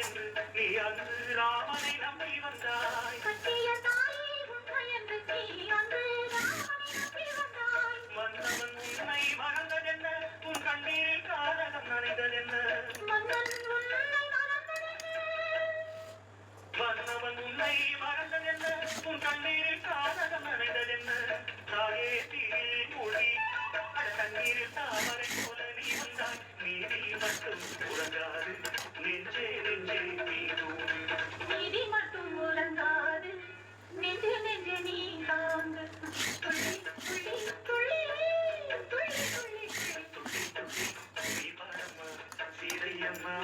என்று நீ அன்று ராமனை நம்பி வந்தாய். மன்னவன் உன்னை மறந்ததென்ன, உன் கண்ணீரில் காதகம் நனைந்ததென்ன. மன்னவன் உன்னை மறந்ததென்ன, உன் கண்ணீரில் காதகம் நனைந்ததென்ன. தாயே தீயில் மூழ்கி கண்ணீரில் தாமரை போல நீ வந்தாய். நீதி மட்டும் உறங்காது நெஞ்சே நெஞ்சே நீதி மட்டும் உறங்காது நெஞ்சே நெஞ்சே நீ தாங்கு. துள்ளி துள்ளி துள்ளி துள்ளி துள்ளி துள்ளி துள்ளி துள்ளி பாடம்மா சீதையம்மா.